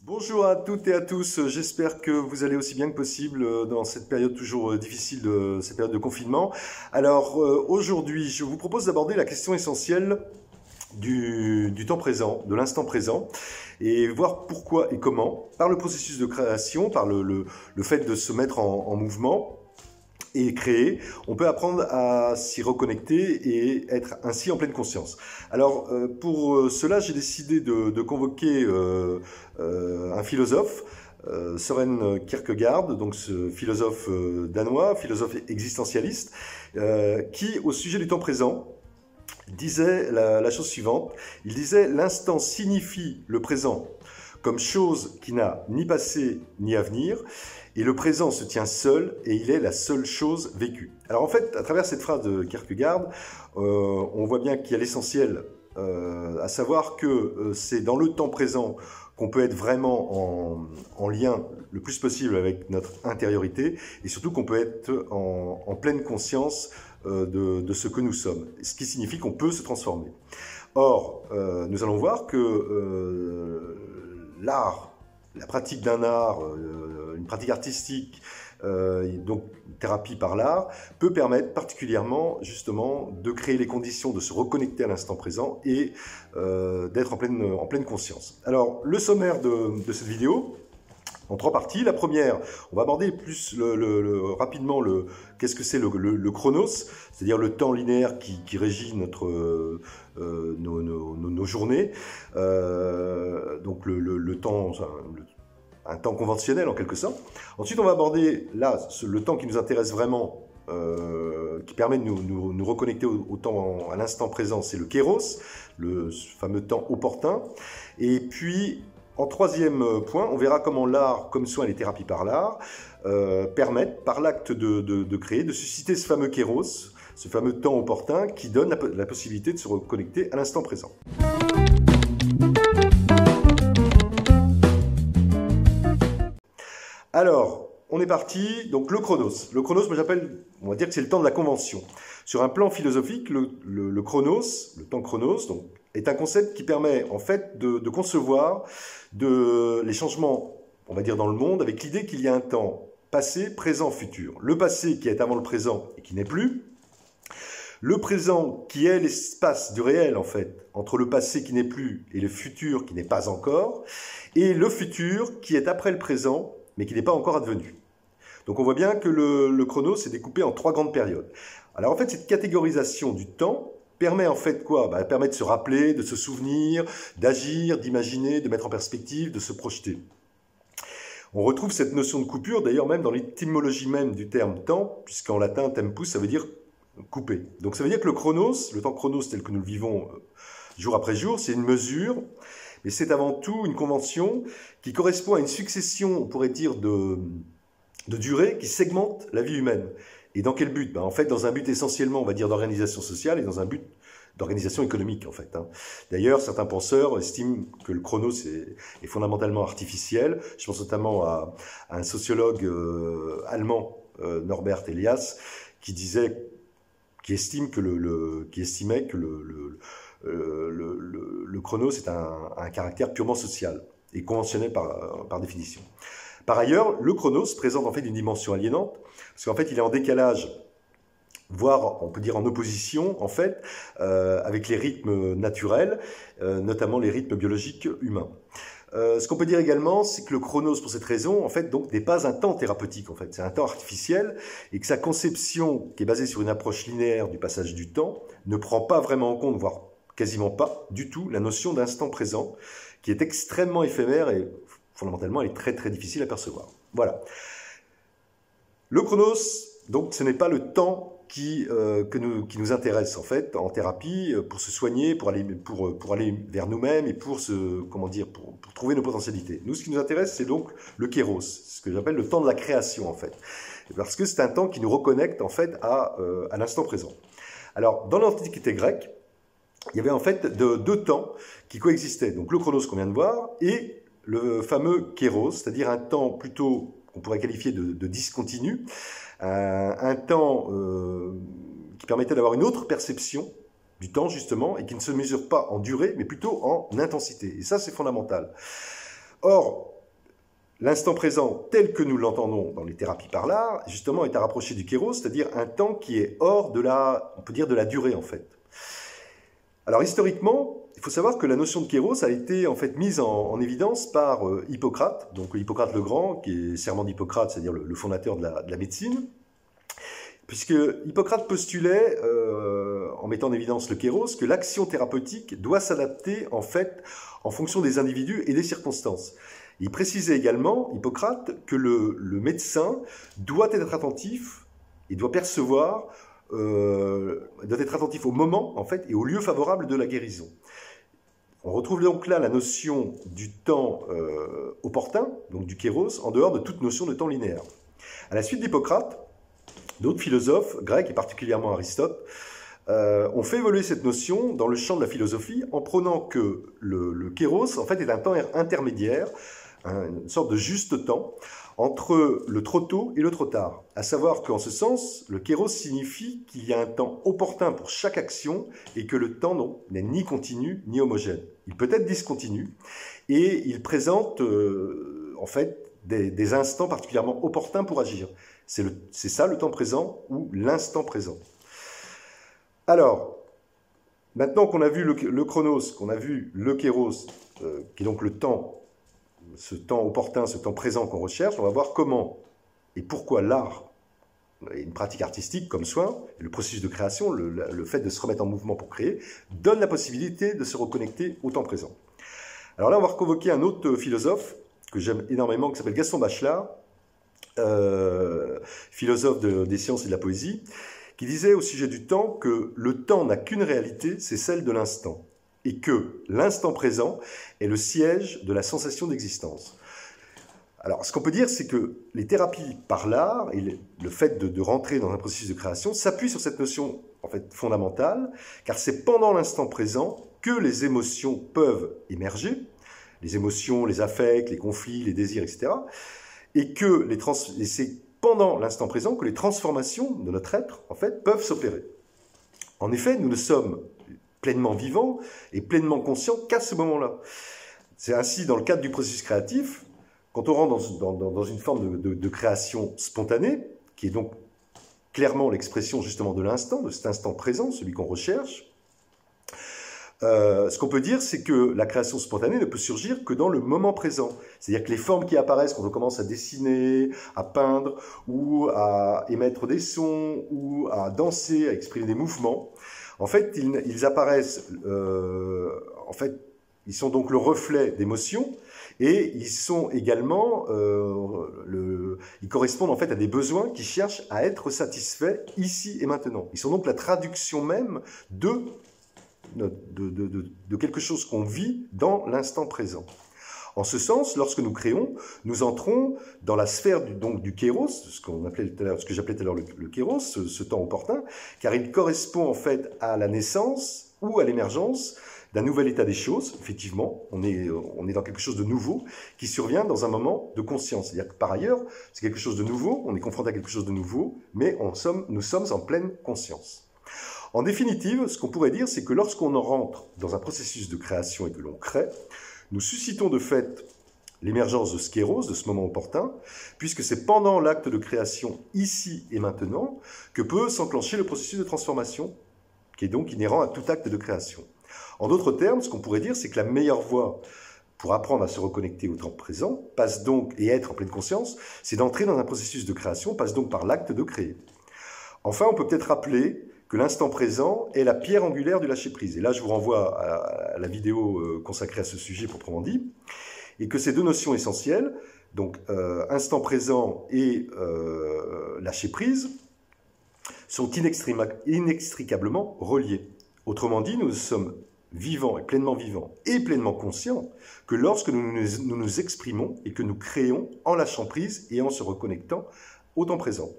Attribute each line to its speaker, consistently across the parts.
Speaker 1: Bonjour à toutes et à tous, j'espère que vous allez aussi bien que possible dans cette période toujours difficile, cette période de confinement. Alors aujourd'hui, je vous propose d'aborder la question essentielle du temps présent, de l'instant présent, et voir pourquoi et comment, par le processus de création, par le fait de se mettre en mouvement, et créer, on peut apprendre à s'y reconnecter et être ainsi en pleine conscience. Alors pour cela, j'ai décidé de convoquer un philosophe, Søren Kierkegaard, donc ce philosophe danois, philosophe existentialiste, qui, au sujet du temps présent, disait la chose suivante. Il disait « L'instant signifie le présent comme chose qui n'a ni passé ni avenir, et le présent se tient seul, et il est la seule chose vécue. » Alors en fait, à travers cette phrase de Kierkegaard, on voit bien qu'il y a l'essentiel, à savoir que c'est dans le temps présent qu'on peut être vraiment en lien le plus possible avec notre intériorité, et surtout qu'on peut être en pleine conscience de ce que nous sommes, ce qui signifie qu'on peut se transformer. Or, nous allons voir que l'art, la pratique d'un art, une pratique artistique, donc thérapie par l'art, peut permettre particulièrement justement de créer les conditions de se reconnecter à l'instant présent et d'être en pleine conscience. Alors, le sommaire de cette vidéo, en trois parties. La première, on va aborder plus rapidement qu'est-ce que c'est le chronos, c'est-à-dire le temps linéaire qui régit nos journées. Donc le temps, un temps conventionnel en quelque sorte. Ensuite, on va aborder là le temps qui nous intéresse vraiment, qui permet de nous reconnecter au temps, à l'instant présent, c'est le kéros, le fameux temps opportun. Et puis, en troisième point, on verra comment l'art, comme soin et les thérapies par l'art, permettent, par l'acte de créer, de susciter ce fameux kéros, ce fameux temps opportun qui donne la possibilité de se reconnecter à l'instant présent. Alors, on est parti. Donc le chronos. Le chronos, moi j'appelle, on va dire que c'est le temps de la convention. Sur un plan philosophique, le chronos, le temps chronos, donc, est un concept qui permet en fait de concevoir les changements, on va dire, dans le monde, avec l'idée qu'il y a un temps passé, présent, futur. Le passé qui est avant le présent et qui n'est plus. Le présent qui est l'espace du réel, en fait, entre le passé qui n'est plus et le futur qui n'est pas encore. Et le futur qui est après le présent, mais qui n'est pas encore advenu. Donc on voit bien que le chronos est découpé en trois grandes périodes. Alors en fait, cette catégorisation du temps permet en fait quoi? Elle permet de se rappeler, de se souvenir, d'agir, d'imaginer, de mettre en perspective, de se projeter. On retrouve cette notion de coupure, d'ailleurs même dans l'étymologie même du terme temps, puisqu'en latin tempus, ça veut dire couper. Donc ça veut dire que le chronos, le temps chronos tel que nous le vivons jour après jour, c'est une mesure, mais c'est avant tout une convention qui correspond à une succession, on pourrait dire, de durée qui segmente la vie humaine. Et dans quel but? En fait, dans un but essentiellement, on va dire, d'organisation sociale et dans un but d'organisation économique, en fait. D'ailleurs, certains penseurs estiment que le chronos est fondamentalement artificiel. Je pense notamment à un sociologue allemand, Norbert Elias, qui estimait que le chronos est un caractère purement social et conventionnel par définition. Par ailleurs, le chronos présente en fait une dimension aliénante, parce qu'en fait il est en décalage, voire on peut dire en opposition en fait, avec les rythmes naturels, notamment les rythmes biologiques humains. Ce qu'on peut dire également, c'est que le chronos, pour cette raison, en fait, donc, n'est pas un temps thérapeutique, en fait. C'est un temps artificiel et que sa conception, qui est basée sur une approche linéaire du passage du temps, ne prend pas vraiment en compte, voire quasiment pas du tout, la notion d'instant présent, qui est extrêmement éphémère et fondamentalement, elle est très très difficile à percevoir. Voilà. Le chronos, donc, ce n'est pas le temps qui nous intéresse en fait en thérapie pour se soigner, pour aller vers nous-mêmes et pour trouver nos potentialités. Nous, ce qui nous intéresse, c'est donc le kéros, ce que j'appelle le temps de la création en fait, parce que c'est un temps qui nous reconnecte en fait à l'instant présent. Alors, dans l'Antiquité grecque, il y avait en fait deux temps qui coexistaient. Donc le chronos qu'on vient de voir et le fameux kéros, c'est-à-dire un temps plutôt qu'on pourrait qualifier de discontinu, un temps qui permettait d'avoir une autre perception du temps justement et qui ne se mesure pas en durée mais plutôt en intensité. Et ça c'est fondamental. Or, l'instant présent tel que nous l'entendons dans les thérapies par l'art, justement, est à rapprocher du kéros, c'est-à-dire un temps qui est hors de on peut dire de la durée, en fait. Alors, historiquement, il faut savoir que la notion de kéros a été en fait mise en évidence par Hippocrate, donc Hippocrate le Grand, qui est serment d'Hippocrate, c'est-à-dire le fondateur de la médecine, puisque Hippocrate postulait, en mettant en évidence le kéros, que l'action thérapeutique doit s'adapter en fait en fonction des individus et des circonstances. Il précisait également, Hippocrate, que le médecin doit être attentif et doit percevoir, doit être attentif au moment en fait et au lieu favorable de la guérison. On retrouve donc là la notion du temps opportun, donc du kéros, en dehors de toute notion de temps linéaire. À la suite d'Hippocrate, d'autres philosophes grecs, et particulièrement Aristote, ont fait évoluer cette notion dans le champ de la philosophie en prônant que le kéros en fait, est un temps intermédiaire, une sorte de juste temps, entre le trop tôt et le trop tard. À savoir qu'en ce sens, le kéros signifie qu'il y a un temps opportun pour chaque action et que le temps n'est ni continu ni homogène. Il peut être discontinu et il présente en fait des instants particulièrement opportuns pour agir. C'est ça le temps présent ou l'instant présent. Alors, maintenant qu'on a vu le chronos, qu'on a vu le kéros, qui est donc le temps, ce temps opportun, ce temps présent qu'on recherche, on va voir comment et pourquoi l'art et une pratique artistique comme soin, le processus de création, le fait de se remettre en mouvement pour créer, donne la possibilité de se reconnecter au temps présent. Alors là, on va reconvoquer un autre philosophe que j'aime énormément, qui s'appelle Gaston Bachelard, philosophe des sciences et de la poésie, qui disait au sujet du temps que le temps n'a qu'une réalité, c'est celle de l'instant, et que l'instant présent est le siège de la sensation d'existence. Alors, ce qu'on peut dire, c'est que les thérapies par l'art et le fait de rentrer dans un processus de création s'appuient sur cette notion en fait fondamentale, car c'est pendant l'instant présent que les émotions peuvent émerger, les émotions, les affects, les conflits, les désirs, etc., et que c'est pendant l'instant présent que les transformations de notre être, en fait, peuvent s'opérer. En effet, nous ne sommes pleinement vivants et pleinement conscients qu'à ce moment-là. C'est ainsi, dans le cadre du processus créatif, quand on rentre dans une forme de création spontanée, qui est donc clairement l'expression justement de l'instant, de cet instant présent, celui qu'on recherche, ce qu'on peut dire, c'est que la création spontanée ne peut surgir que dans le moment présent. C'est-à-dire que les formes qui apparaissent quand on commence à dessiner, à peindre, ou à émettre des sons, ou à danser, à exprimer des mouvements, en fait, ils apparaissent, en fait, ils sont donc le reflet d'émotions, et ils sont également, ils correspondent en fait à des besoins qui cherchent à être satisfaits ici et maintenant. Ils sont donc la traduction même de quelque chose qu'on vit dans l'instant présent. En ce sens, lorsque nous créons, nous entrons dans la sphère du kéros, ce que j'appelais tout à l'heure le kéros, ce temps opportun, car il correspond en fait à la naissance ou à l'émergence d'un nouvel état des choses. Effectivement, on est dans quelque chose de nouveau qui survient dans un moment de conscience. C'est-à-dire que par ailleurs, c'est quelque chose de nouveau, on est confronté à quelque chose de nouveau, mais nous sommes en pleine conscience. En définitive, ce qu'on pourrait dire, c'est que lorsqu'on rentre dans un processus de création et que l'on crée, nous suscitons de fait l'émergence de ce kéros, de ce moment opportun, puisque c'est pendant l'acte de création, ici et maintenant, que peut s'enclencher le processus de transformation, qui est donc inhérent à tout acte de création. En d'autres termes, ce qu'on pourrait dire, c'est que la meilleure voie pour apprendre à se reconnecter au temps présent, passe donc, et être en pleine conscience, c'est d'entrer dans un processus de création, passe donc par l'acte de créer. Enfin, on peut peut-être rappeler que l'instant présent est la pierre angulaire du lâcher-prise. Et là, je vous renvoie à la vidéo consacrée à ce sujet proprement dit, et que ces deux notions essentielles, donc instant présent et lâcher-prise, sont inextricablement reliées. Autrement dit, nous sommes vivants et pleinement conscients que lorsque nous nous exprimons et que nous créons en lâchant prise et en se reconnectant au temps présent.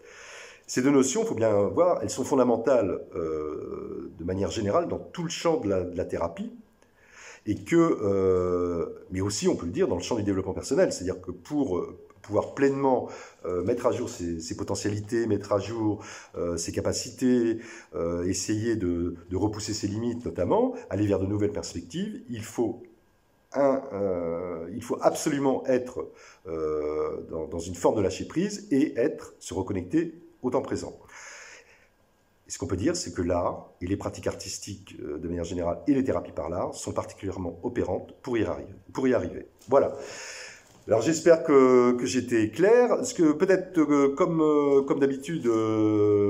Speaker 1: Ces deux notions, il faut bien voir, elles sont fondamentales de manière générale dans tout le champ de la thérapie, et mais aussi, on peut le dire, dans le champ du développement personnel. C'est-à-dire que pour pouvoir pleinement mettre à jour ses potentialités, mettre à jour ses capacités, essayer de repousser ses limites notamment, aller vers de nouvelles perspectives, il faut il faut absolument être dans une forme de lâcher prise et se reconnecter au temps présent. Et ce qu'on peut dire, c'est que l'art et les pratiques artistiques de manière générale et les thérapies par l'art sont particulièrement opérantes pour y arriver. Voilà. Alors j'espère que j'ai été clair. Est-ce que peut-être comme d'habitude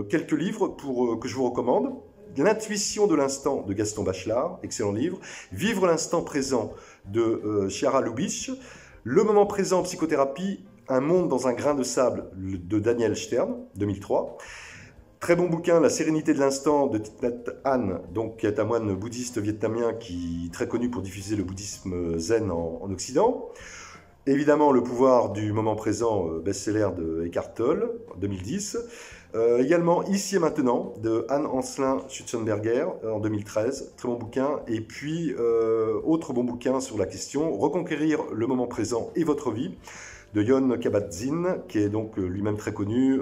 Speaker 1: quelques livres que je vous recommande. L'intuition de l'instant de Gaston Bachelard, excellent livre. Vivre l'instant présent de Chiara Lubich. Le moment présent, psychothérapie, un monde dans un grain de sable de Daniel Stern, 2003. Très bon bouquin, La sérénité de l'instant de Thich Nhat Hanh, donc, qui est un moine bouddhiste vietnamien qui est très connu pour diffuser le bouddhisme zen en Occident. Évidemment, Le pouvoir du moment présent, best-seller de Eckhart Tolle, 2010. Également, Ici et maintenant, de Anne-Ancelin Schutzenberger, en 2013. Très bon bouquin. Et puis, autre bon bouquin sur la question, Reconquérir le moment présent et votre vie, de Jon Kabat-Zinn, qui est donc lui-même très connu,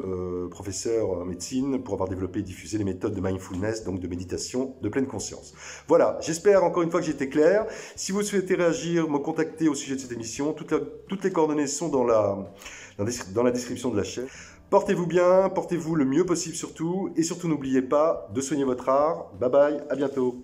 Speaker 1: professeur en médecine, pour avoir développé et diffusé les méthodes de mindfulness, donc de méditation de pleine conscience. Voilà, j'espère encore une fois que j'ai été clair. Si vous souhaitez réagir, me contacter au sujet de cette émission, toutes les coordonnées sont dans la description de la chaîne. Portez-vous bien, portez-vous le mieux possible surtout, et surtout n'oubliez pas de soigner votre art. Bye bye, à bientôt.